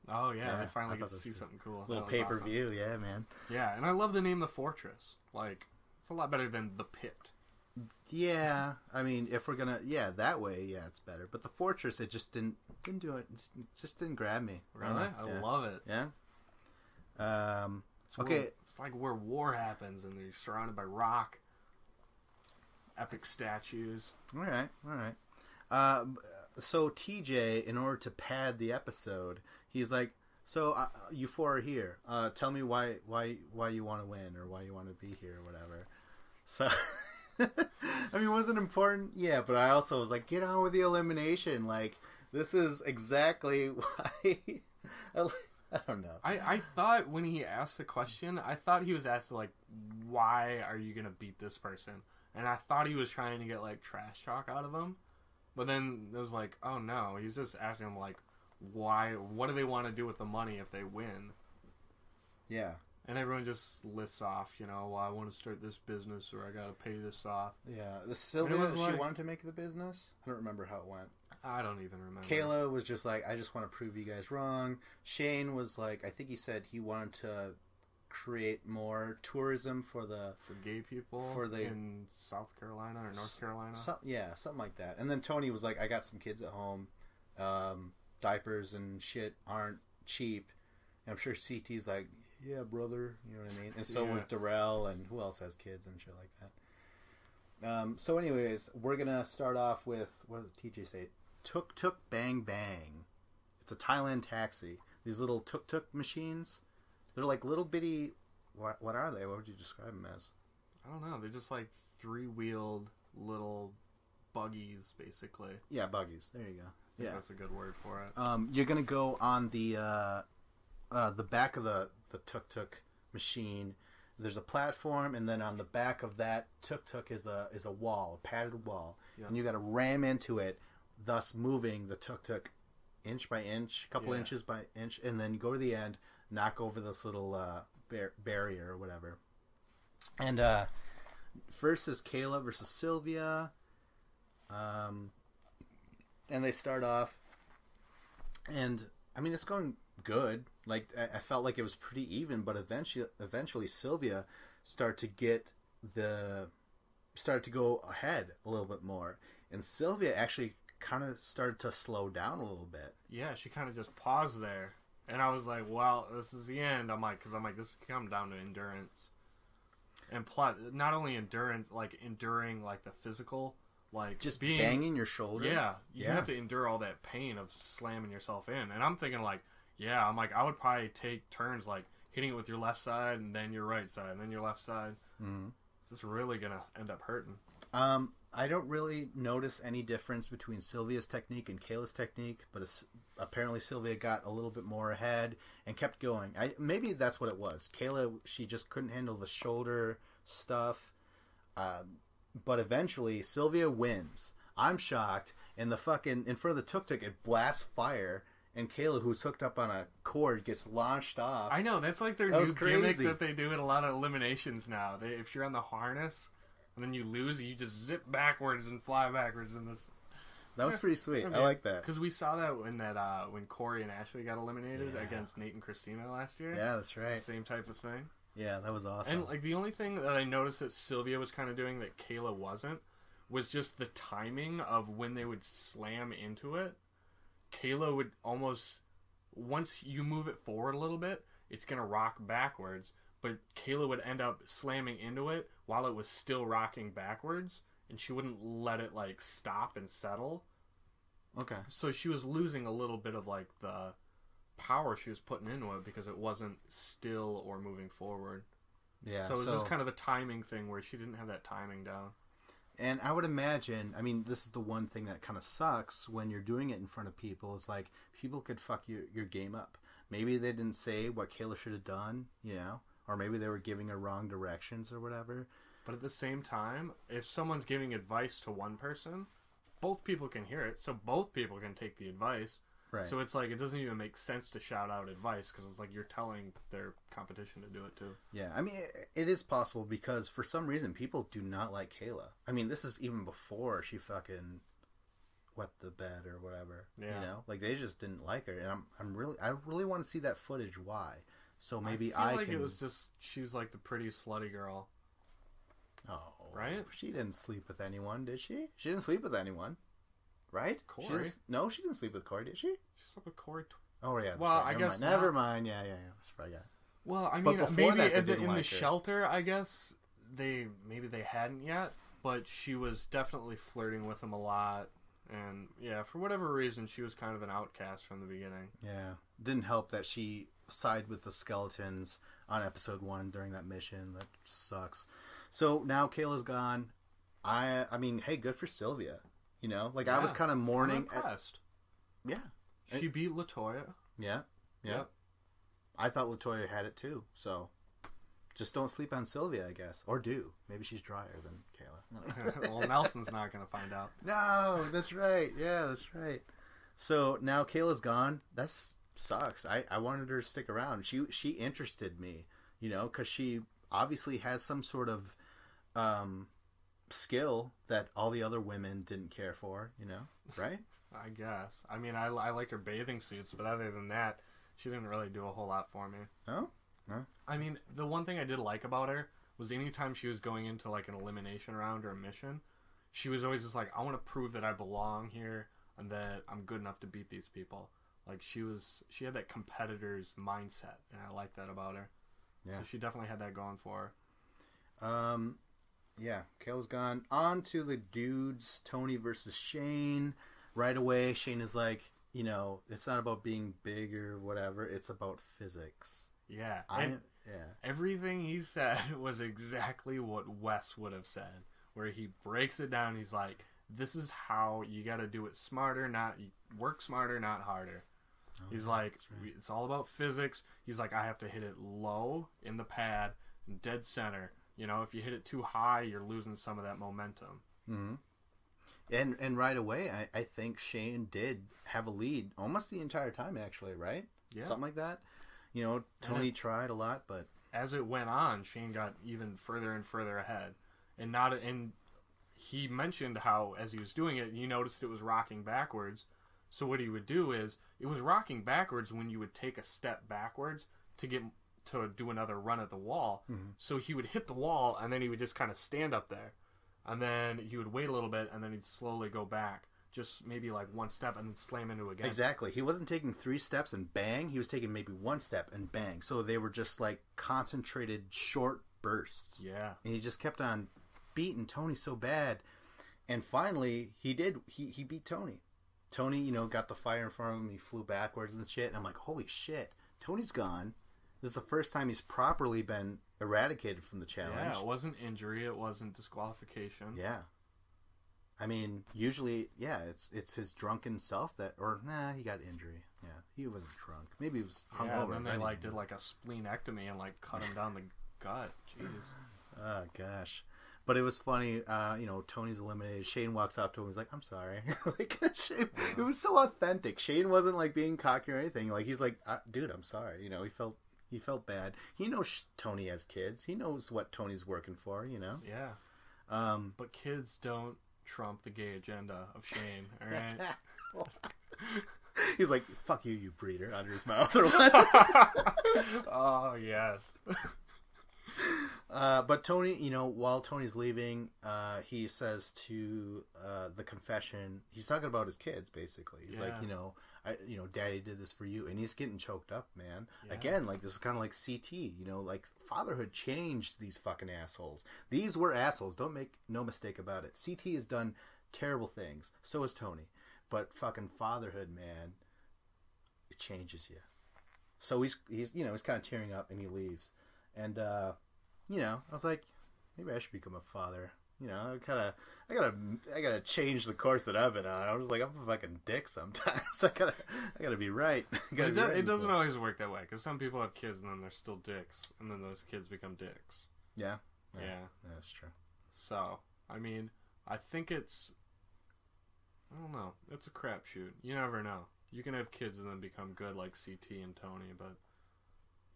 S2: Oh, yeah. They finally get to see something cool.
S1: Little pay-per-view. Awesome. Yeah, man.
S2: Yeah, and I love the name The Fortress. Like, it's a lot better than The Pit.
S1: Yeah. I mean, if we're going to... that way, it's better. But The Fortress, it just didn't do it. It just didn't grab me.
S2: Really? I love it.
S1: Yeah?
S2: It's like where war happens, and they're surrounded by rock, epic statues.
S1: All right. So TJ, in order to pad the episode, he's like, "So you four are here. Tell me why you want to win, or why you want to be here, or whatever." So, I mean, was it important? Yeah, but I also was like, "Get on with the elimination. Like, this is exactly why." I don't know.
S2: I thought when he asked the question, I thought he was asking, like, why are you going to beat this person? And I thought he was trying to get, like, trash talk out of him. But then it was like, oh, no. He's just asking him, like, why? What do they want to do with the money if they win?
S1: Yeah.
S2: And everyone just lists off, well, I want to start this business, or I got to pay this off.
S1: Yeah. The Sylvia, she wanted to make the business? I don't remember how it went.
S2: I don't even remember.
S1: Kayla was just like, I just want to prove you guys wrong. Shane was like, I think he said he wanted to create more tourism for
S2: gay people in South Carolina or North Carolina.
S1: Something like that. And then Tony was like, I got some kids at home. Diapers and shit aren't cheap. And I'm sure CT's like, yeah, brother. You know what I mean? And so was Darrell, and who else has kids and shit like that. So anyways, we're going to start off with, what does TJ say? Tuk Tuk Bang Bang. It's a Thailand taxi. These little tuk tuk machines. They're like little bitty. What are they? What would you describe them as?
S2: I don't know. They're just like 3-wheeled little buggies, basically.
S1: Yeah, buggies. There you go. Yeah,
S2: that's a good word for it.
S1: You're gonna go on the back of the tuk tuk machine. There's a platform, and then on the back of that tuk tuk is a wall, a padded wall, and you got to ram into it, thus moving the tuk tuk inch by inch, couple inches by inch, and then you go to the end, knock over this little barrier or whatever. And first is Kayla versus Sylvia, and they start off, and I mean, it's going good. Like, I felt like it was pretty even, but eventually Sylvia started to go ahead a little bit more, and Sylvia actually kind of started to slow down a little bit.
S2: Yeah, she kind of just paused there, and I was like, well, this is the end. This could come down to endurance. And plot, not only endurance, like enduring like the physical, like
S1: Just
S2: being
S1: banging your shoulder.
S2: Yeah, you
S1: Yeah.
S2: have to endure all that pain of slamming yourself in. And I'm thinking like, yeah, I'm like, I would probably take turns like hitting it with your left side and then your right side and then your left side.
S1: Mm-hmm.
S2: It's just really gonna end up hurting.
S1: I don't really notice any difference between Sylvia's technique and Kayla's technique, but apparently Sylvia got a little bit more ahead and kept going. Maybe that's what it was. Kayla, she just couldn't handle the shoulder stuff. But eventually, Sylvia wins. I'm shocked, and in front of the tuk-tuk, it blasts fire, and Kayla, who's hooked up on a cord, gets launched off.
S2: I know, that's like their
S1: That
S2: new
S1: was
S2: gimmick
S1: crazy.
S2: that they do in a lot of eliminations now. If you're on the harness and then you lose, you just zip backwards and fly backwards in this.
S1: That was pretty sweet.
S2: Okay.
S1: I like that.
S2: Because we saw that when Corey and Ashley got eliminated against Nate and Christina last year.
S1: Yeah, that's right.
S2: Same type of thing.
S1: Yeah, that was awesome.
S2: And like the only thing that I noticed that Sylvia was kind of doing that Kayla wasn't was just the timing of when they would slam into it. Kayla would almost, once you move it forward a little bit, it's going to rock backwards, but Kayla would end up slamming into it while it was still rocking backwards, and she wouldn't let it like stop and settle.
S1: Okay.
S2: So she was losing a little bit of like the power she was putting into it because it wasn't still or moving forward.
S1: Yeah.
S2: So it was just kind of a timing thing where she didn't have that timing down.
S1: And I would imagine, I mean, this is the one thing that kind of sucks when you're doing it in front of people, is like, people could fuck your game up. Maybe they didn't say what Kayla should have done, you know? Or maybe they were giving her wrong directions or whatever.
S2: But at the same time, if someone's giving advice to one person, both people can hear it, so both people can take the advice.
S1: Right.
S2: So it's like, it doesn't even make sense to shout out advice, because it's like you're telling their competition to do it too.
S1: Yeah, I mean, it is possible because for some reason people do not like Kayla. I mean, this is even before she fucking wet the bed or whatever.
S2: Yeah.
S1: You know, like they just didn't like her, and I really want to see that footage. Why? So maybe
S2: I feel like
S1: can.
S2: it was just, she was like the pretty slutty girl.
S1: Oh,
S2: Right?
S1: She didn't sleep with anyone, did she? She didn't sleep with anyone, right?
S2: Corey?
S1: She didn't sleep with Corey, did she?
S2: She slept with Corey.
S1: Oh yeah. that's
S2: Well,
S1: right.
S2: I guess
S1: never mind. Yeah. Let's forget.
S2: Well, I
S1: But
S2: mean,
S1: before
S2: maybe
S1: that, they
S2: in
S1: didn't
S2: the
S1: like her.
S2: shelter, I guess they hadn't yet, but she was definitely flirting with him a lot, and yeah, for whatever reason, she was kind of an outcast from the beginning.
S1: Yeah, didn't help that she sided with the skeletons on episode 1 during that mission. That sucks. So now Kayla's gone. I mean, hey, good for Sylvia. You know, like I was
S2: Yeah,
S1: kind of mourning.
S2: I'm impressed.
S1: Yeah,
S2: She beat Latoya.
S1: yeah.
S2: Yep.
S1: I thought Latoya had it too. So just don't sleep on Sylvia, I guess, or do. Maybe she's drier than Kayla.
S2: Well, Nelson's not going to find out.
S1: No, that's right. Yeah, that's right. So now Kayla's gone. That sucks. I wanted her to stick around. She interested me, you know, because she obviously has some sort of skill that all the other women didn't care for, you know, right?
S2: I guess. I mean, I liked her bathing suits, but other than that, she didn't really do a whole lot for me.
S1: Oh? No?
S2: I mean, the one thing I did like about her was anytime she was going into like an elimination round or a mission, she was always just like, I want to prove that I belong here and that I'm good enough to beat these people. Like she had that competitor's mindset, and I like that about her.
S1: Yeah.
S2: So she definitely had that going for her.
S1: Yeah, Kayla's gone. On to the dudes, Tony versus Shane. Right away, Shane is like, you know, it's not about being big or whatever. It's about physics.
S2: Yeah.
S1: Yeah.
S2: Everything he said was exactly what Wes would have said, where he breaks it down. He's like, this is how you got to do it smarter, work smarter, not harder.
S1: Oh,
S2: He's like,
S1: right.
S2: it's all about physics. He's like, I have to hit it low in the pad, dead center. You know, if you hit it too high, you're losing some of that momentum.
S1: Mm-hmm. And right away, I think Shane did have a lead almost the entire time, actually, right?
S2: Yeah.
S1: Something like that. You know, Tony tried a lot, but
S2: As it went on, Shane got even further and further ahead. And he mentioned how, as he was doing it, you noticed it was rocking backwards. So what he would do is, it was rocking backwards when you would take a step backwards to get to do another run at the wall.
S1: Mm-hmm.
S2: So he would hit the wall, and then he would just kind of stand up there. And then he would wait a little bit, and then he'd slowly go back. Just maybe like one step, and then slam into it again.
S1: Exactly. He wasn't taking 3 steps and bang. He was taking maybe 1 step and bang. So they were just like concentrated short bursts.
S2: Yeah.
S1: And he just kept on beating Tony so bad. And finally, he beat Tony. Tony, you know, got the fire in front of him. He flew backwards and shit. And I'm like, holy shit, Tony's gone. This is the first time he's properly been eradicated from the challenge.
S2: Yeah, it wasn't injury. It wasn't disqualification.
S1: Yeah. I mean, usually, yeah, it's his drunken self that, or nah, he got injury. Yeah, he wasn't drunk. Maybe he was hungover.
S2: Yeah, and then they like did like a splenectomy and like cut him down the gut. Jeez.
S1: Oh gosh, but it was funny. You know, Tony's eliminated. Shane walks up to him. He's like, "I'm sorry." Like, Shane, it was so authentic. Shane wasn't like being cocky or anything. Like he's like, "Dude, I'm sorry." You know, he felt bad. He knows Tony has kids. He knows what Tony's working for. You know.
S2: Yeah. But kids don't trump the gay agenda of Shane. All right.
S1: He's like, "Fuck you, you breeder," under his mouth or what?
S2: Oh yes.
S1: But Tony, you know, while Tony's leaving, he says to the confession, he's talking about his kids basically. He's like, you know, Daddy did this for you, and he's getting choked up, man. Yeah. Again, like this is kind of like CT, you know, like fatherhood changed these fucking assholes. These were assholes. Don't make no mistake about it. CT has done terrible things. So has Tony. But fucking fatherhood, man, it changes you. So he's you know, he's kind of tearing up, and he leaves. And you know, I was like, maybe I should become a father. You know, I gotta change the course that I've been on. I was like, I'm a fucking dick sometimes. I gotta be right.
S2: It doesn't always work that way, because some people have kids and then they're still dicks, and then those kids become dicks.
S1: Yeah.
S2: Yeah.
S1: That's true.
S2: So, I mean, I think I don't know. It's a crapshoot. You never know. You can have kids and then become good like CT and Tony, but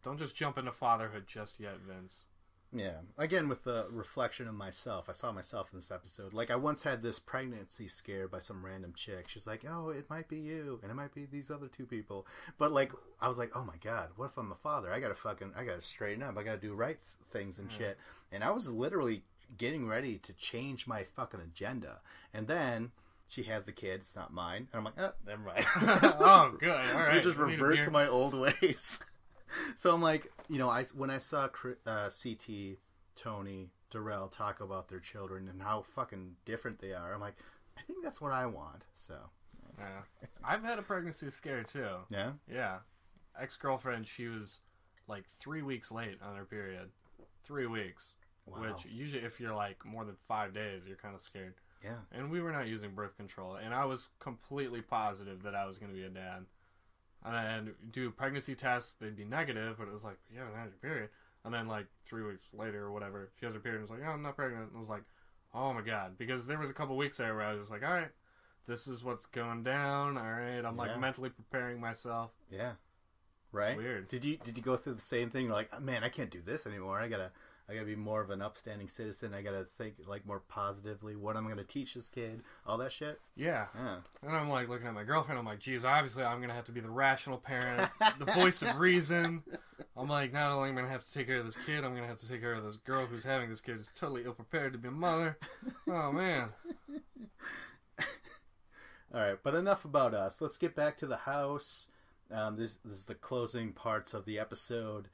S2: don't just jump into fatherhood just yet, Vince.
S1: Yeah. Again, with the reflection of myself, I saw myself in this episode. Like, I once had this pregnancy scare by some random chick. She's like, "Oh, it might be you, and it might be these other two people." But, like, I was like, oh my God, what if I'm a father? I gotta straighten up. I gotta do right things and shit. And I was literally getting ready to change my fucking agenda. And then she has the kid. It's not mine. And I'm like, oh, never mind.
S2: Oh, good. All right.
S1: You just revert to my old ways. So I'm like, you know, when I saw CT, Tony, Darrell talk about their children and how fucking different they are, I'm like, I think that's what I want. So,
S2: yeah, I've had a pregnancy scare too.
S1: Yeah,
S2: yeah. Ex-girlfriend, she was like 3 weeks late on her period. 3 weeks,
S1: wow.
S2: Which usually, if you're like more than 5 days, you're kind of scared.
S1: Yeah.
S2: And we were not using birth control, and I was completely positive that I was going to be a dad. And then do pregnancy tests, they'd be negative, but it was like, you haven't had your period. And then like 3 weeks later or whatever, she has her period and was like, oh, I'm not pregnant. And I was like, oh my God. Because there was a couple weeks there where I was just like, all right, this is what's going down. All right. I'm like mentally preparing myself.
S1: Yeah. Right.
S2: It's weird.
S1: Did you go through the same thing? You're like, man, I can't do this anymore. I gotta be more of an upstanding citizen. I gotta think like more positively what I'm gonna teach this kid, all that shit.
S2: Yeah. And I'm like looking at my girlfriend. I'm like, geez, obviously I'm gonna have to be the rational parent, the voice of reason. I'm like, not only am I gonna have to take care of this kid, I'm gonna have to take care of this girl who's having this kid who's totally ill prepared to be a mother. Oh man.
S1: All right, but enough about us. Let's get back to the house. This is the closing parts of the episode.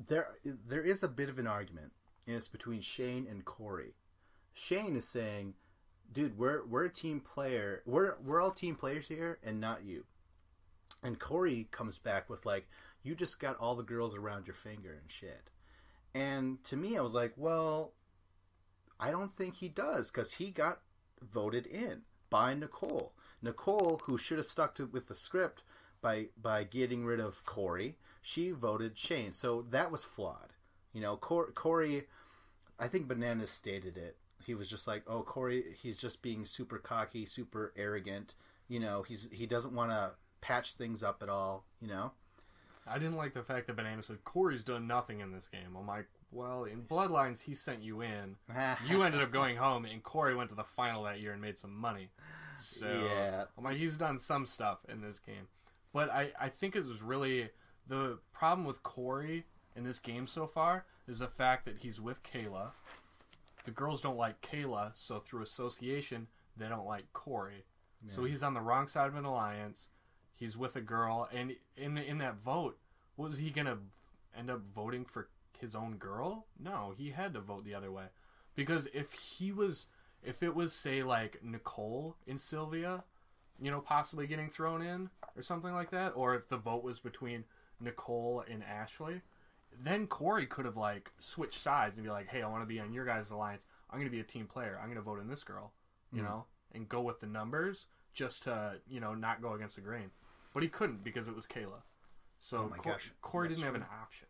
S1: There is a bit of an argument, and it's between Shane and Corey. Shane is saying, "Dude, we're a team player. We're all team players here, and not you." And Corey comes back with like, "You just got all the girls around your finger and shit." And to me, I was like, "Well, I don't think he does, because he got voted in by Nicole. Nicole, who should have stuck with the script by getting rid of Corey." She voted Shane, so that was flawed. You know, Corey, I think Bananas stated it. He was just like, oh, Corey, he's just being super cocky, super arrogant. You know, he doesn't want to patch things up at all, you know?
S2: I didn't like the fact that Bananas said, Corey's done nothing in this game. I'm like, well, in Bloodlines, he sent you in. You ended up going home, and Corey went to the final that year and made some money. So, yeah. I'm like, he's done some stuff in this game. But I think it was really... The problem with Corey in this game so far is the fact that he's with Kayla. The girls don't like Kayla, so through association, they don't like Corey. Yeah. So he's on the wrong side of an alliance. He's with a girl, and in that vote, was he going to end up voting for his own girl, no, he had to vote the other way. Because if it was, say, like, Nicole and Sylvia, possibly getting thrown in or something like that, or if the vote was between Nicole and Ashley, then Corey could have, like, switched sides and be like, hey, I want to be on your guys' alliance. I'm going to be a team player. I'm going to vote in this girl, and go with the numbers just to, not go against the grain. But he couldn't because it was Kayla. So Corey didn't have an option.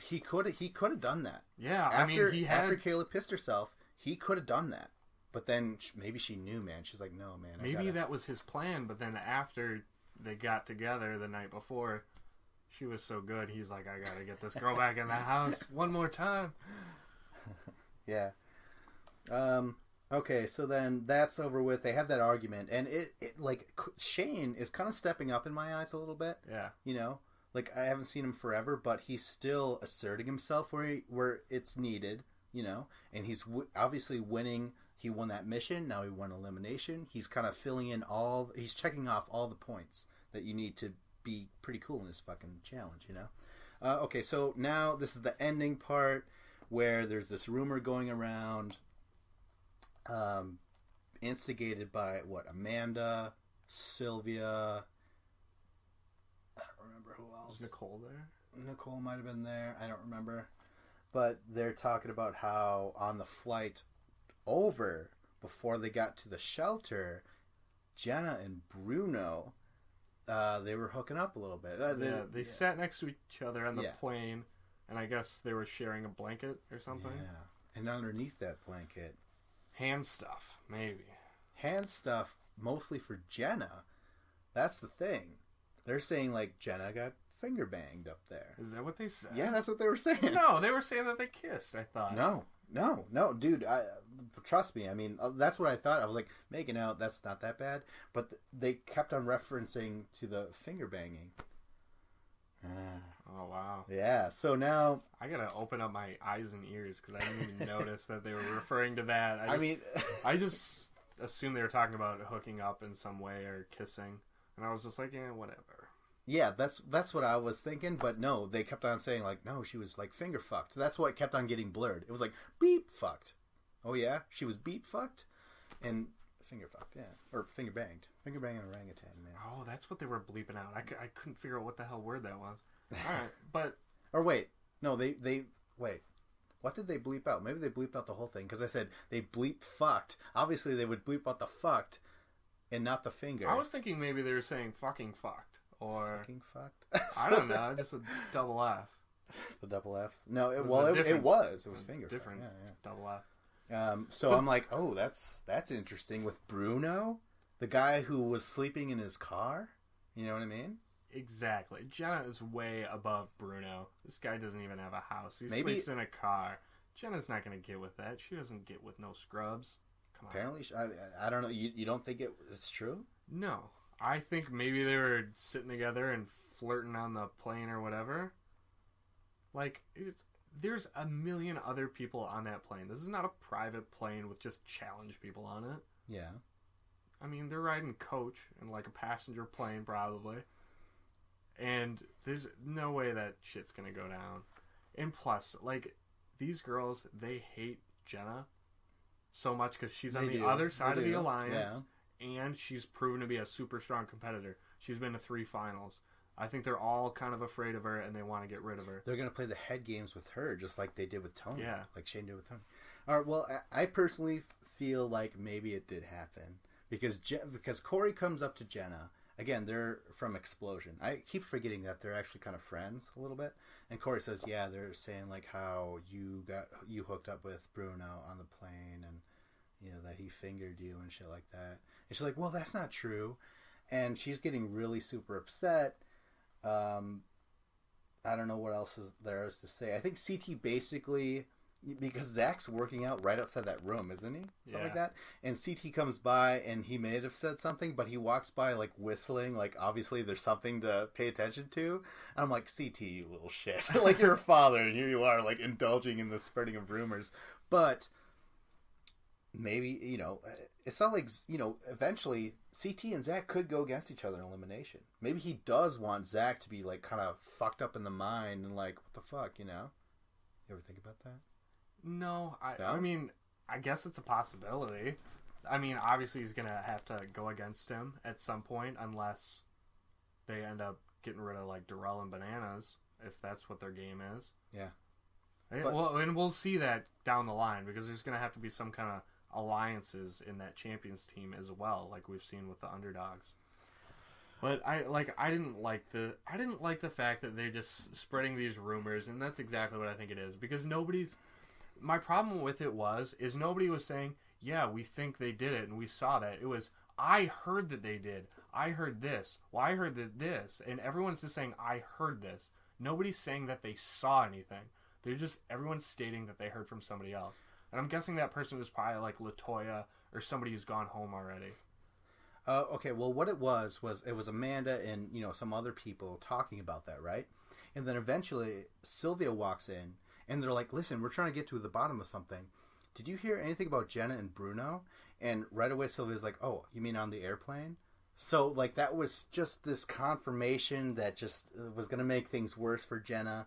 S1: He could have done that.
S2: Yeah,
S1: after Kayla pissed herself, he could have done that. But then maybe she knew, man. She's like, no, man.
S2: Maybe that was his plan. But then after they got together the night before, she was so good. He's like, I gotta get this girl back in the house one more time.
S1: Yeah. Okay, so then that's over with. They have that argument, and it like Shane is kind of stepping up in my eyes a little bit.
S2: Yeah.
S1: Like I haven't seen him forever, but he's still asserting himself where it's needed. And he's obviously winning. He won that mission. Now he won elimination. He's kind of filling in he's checking off all the points that you need to be pretty cool in this fucking challenge, Okay, so now this is the ending part where there's this rumor going around, instigated by Amanda, Sylvia. I don't remember who else.
S2: Was Nicole there?
S1: Nicole might have been there. I don't remember. But they're talking about how on the flight over, before they got to the shelter, Jenna and Bruno, they were hooking up a little bit.
S2: They sat next to each other on the plane, and I guess they were sharing a blanket or something.
S1: Yeah, and underneath that blanket,
S2: hand stuff, maybe.
S1: Hand stuff, mostly for Jenna. That's the thing. They're saying, like, Jenna got finger banged up there.
S2: Is that what they said?
S1: Yeah, that's what they were saying.
S2: No, they were saying that they kissed, I thought.
S1: No, dude. Trust me. I mean, that's what I thought. I was like, making out, that's not that bad. But they kept on referencing to the finger banging.
S2: Oh, wow.
S1: Yeah, so now...
S2: I gotta open up my eyes and ears, because I didn't even notice that they were referring to that. I just assumed they were talking about hooking up in some way or kissing. And I was just like, yeah, whatever.
S1: Yeah, that's what I was thinking, but no, they kept on saying, like, no, she was, like, finger fucked. That's what kept on getting blurred. It was like, beep fucked. Oh, yeah? She was beep fucked? And finger fucked, yeah. Or finger banged. Finger banging orangutan, man.
S2: Oh, that's what they were bleeping out. I couldn't figure out what the hell word that was. Alright, but...
S1: Or wait. No, they... Wait. What did they bleep out? Maybe they bleeped out the whole thing, because I said they bleep fucked. Obviously, they would bleep out the fucked and not the finger.
S2: I was thinking maybe they were saying fucking fucked. Or
S1: fucking fucked.
S2: I don't know, just a double F.
S1: The double Fs? No, it was finger
S2: different.
S1: Fuck. Yeah.
S2: Double F.
S1: So I'm like, oh, that's interesting with Bruno, the guy who was sleeping in his car. You know what I mean?
S2: Exactly. Jenna is way above Bruno. This guy doesn't even have a house. He sleeps in a car. Jenna's not going to get with that. She doesn't get with no scrubs. Come on.
S1: Apparently, I don't know. You don't think it's true?
S2: No. I think maybe they were sitting together and flirting on the plane or whatever. Like, there's a million other people on that plane. This is not a private plane with just challenge people on it.
S1: Yeah.
S2: I mean, they're riding coach in like a passenger plane probably. And there's no way that shit's gonna go down. And plus, like, these girls, they hate Jenna so much because she's on the other side of the alliance. Yeah. And she's proven to be a super strong competitor. She's been to 3 finals. I think they're all kind of afraid of her, and they want to get rid of her.
S1: They're going to play the head games with her, just like they did with Tony.
S2: Yeah.
S1: Like Shane did with Tony. All right, well, I personally feel like maybe it did happen. Because Corey comes up to Jenna. Again, they're from Explosion. I keep forgetting that they're actually kind of friends a little bit. And Corey says, yeah, they're saying like how you hooked up with Bruno on the plane, and that he fingered you and shit like that. And she's like, well, that's not true. And she's getting really super upset. I don't know what else there is to say. I think CT basically, because Zach's working out right outside that room, isn't he? Something like that. And CT comes by, and he may have said something, but he walks by like whistling, like obviously there's something to pay attention to. And I'm like, CT, you little shit. Like, you're a father, and here you are, like, indulging in the spreading of rumors. But... maybe, it's not like, eventually CT and Zach could go against each other in elimination. Maybe he does want Zach to be, like, kind of fucked up in the mind and, like, what the fuck, You ever think about that?
S2: No,
S1: No?
S2: I mean, I guess it's a possibility. I mean, obviously he's gonna have to go against him at some point, unless they end up getting rid of like Darrell and Bananas, if that's what their game is.
S1: Yeah.
S2: Well, and we'll see that down the line, because there's gonna have to be some kind of alliances in that champions team as well, like we've seen with the underdogs. But I didn't like the fact that they're just spreading these rumors, and that's exactly what I think it is, because my problem with it is nobody was saying, yeah, we think they did it and we saw that. It was, I heard that they did. I heard this. Well, I heard that this. And everyone's just saying, I heard this. Nobody's saying that they saw anything. Everyone's stating that they heard from somebody else. And I'm guessing that person was probably like LaToya or somebody who's gone home already.
S1: Okay, well, what it was it was Amanda and, some other people talking about that, right? And then eventually Sylvia walks in and they're like, listen, we're trying to get to the bottom of something. Did you hear anything about Jenna and Bruno? And right away Sylvia's like, oh, you mean on the airplane? So, like, that was just this confirmation that just was going to make things worse for Jenna,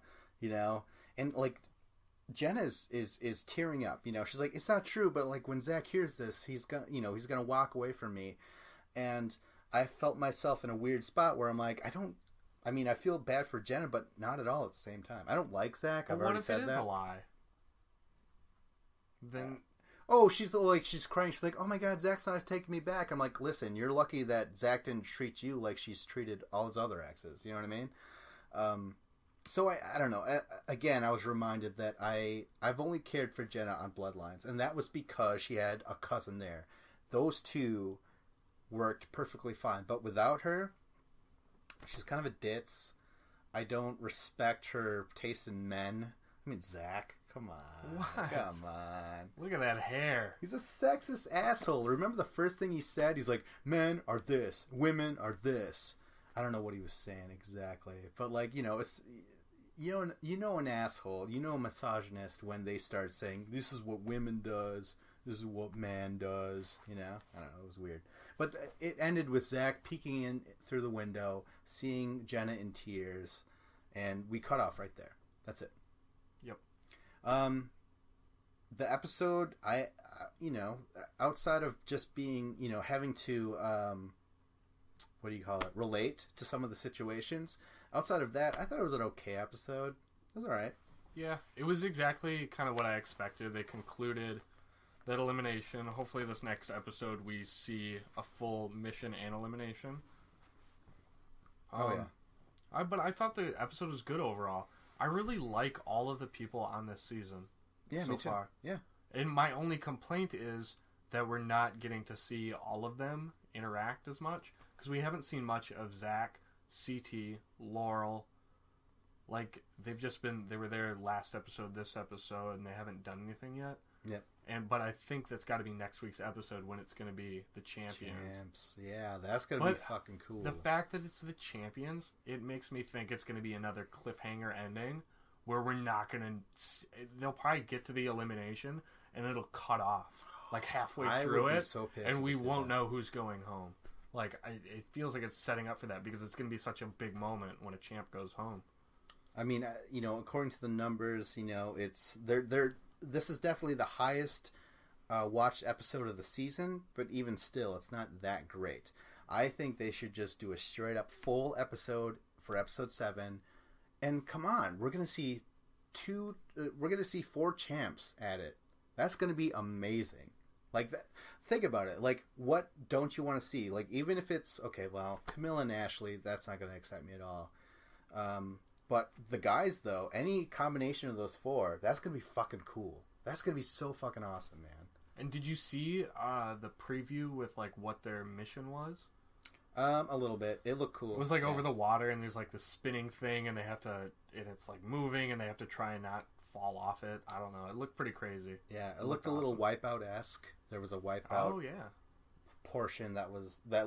S1: And, like, Jenna is tearing up, She's like, it's not true, but, like, when Zach hears this, he's going to walk away from me. And I felt myself in a weird spot where I'm like, I feel bad for Jenna, but not at all at the same time. I don't like Zach. I've already said that.
S2: What if it is a lie? Then...
S1: Oh, she's crying. She's like, oh my God, Zach's not taking me back. I'm like, listen, you're lucky that Zach didn't treat you like she's treated all his other exes. You know what I mean? So I don't know. Again, I was reminded that I've only cared for Jenna on Bloodlines, and that was because she had a cousin there. Those two worked perfectly fine, but without her, she's kind of a ditz. I don't respect her taste in men. I mean, Zach, come on.
S2: What?
S1: Come on.
S2: Look at that hair.
S1: He's a sexist asshole. Remember the first thing he said? He's like, men are this, women are this. I don't know what he was saying exactly, but like, it's, an asshole, a misogynist when they start saying, this is what women does, this is what man does, I don't know, it was weird. But it ended with Zach peeking in through the window, seeing Jenna in tears, and we cut off right there. That's it.
S2: Yep.
S1: The episode, outside of just being, having to, relate to some of the situations, outside of that, I thought it was an okay episode. It was alright.
S2: Yeah, it was exactly kind of what I expected. They concluded that elimination. Hopefully this next episode we see a full mission and elimination. But I thought the episode was good overall. I really like all of the people on this season.
S1: Yeah,
S2: so
S1: me too.
S2: far.
S1: Yeah.
S2: And my only complaint is that we're not getting to see all of them interact as much, because we haven't seen much of Zach, CT, Laurel. Like, they were there last episode, this episode, and they haven't done anything yet.
S1: Yep.
S2: But I think that's got to be next week's episode when it's going to be the champions.
S1: Champs. Yeah, that's going to be fucking cool.
S2: The fact that it's the champions, it makes me think it's going to be another cliffhanger ending where we're not going to... They'll probably get to the elimination and it'll cut off like halfway through it,
S1: so
S2: and we won't know who's going home. Like, it feels like it's setting up for that, because it's going to be such a big moment when a champ goes home.
S1: I mean, according to the numbers, it's... This is definitely the highest watched episode of the season, but even still, it's not that great. I think they should just do a straight up full episode for episode 7. And come on, we're gonna see 4 champs at it. That's gonna be amazing. Like, that, think about it. Like, what don't you want to see? Like, even if it's okay, well, Camilla and Ashley, that's not gonna excite me at all. But the guys, though, any combination of those 4, that's going to be fucking cool. That's going to be so fucking awesome, man.
S2: And did you see the preview with, like, what their mission was?
S1: A little bit. It looked cool.
S2: It was, like, over the water, and there's, like, this spinning thing, and they have to... And it's, like, moving, and they have to try and not fall off it. I don't know. It looked pretty crazy.
S1: Yeah, it looked a little Wipeout-esque. There was a Wipeout portion that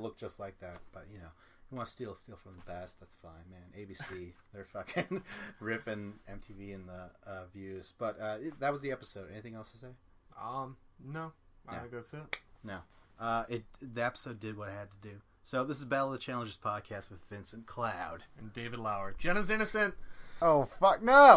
S1: looked just like that, but, you want to steal from the best, that's fine, man. ABC, they're fucking ripping MTV in the views. But that was the episode. Anything else to say?
S2: No. I think that's it.
S1: No. The episode did what it had to do. So this is Battle of the Challengers podcast with Vincent Cloud.
S2: And David Lauer. Jenna's innocent!
S1: Oh, fuck no!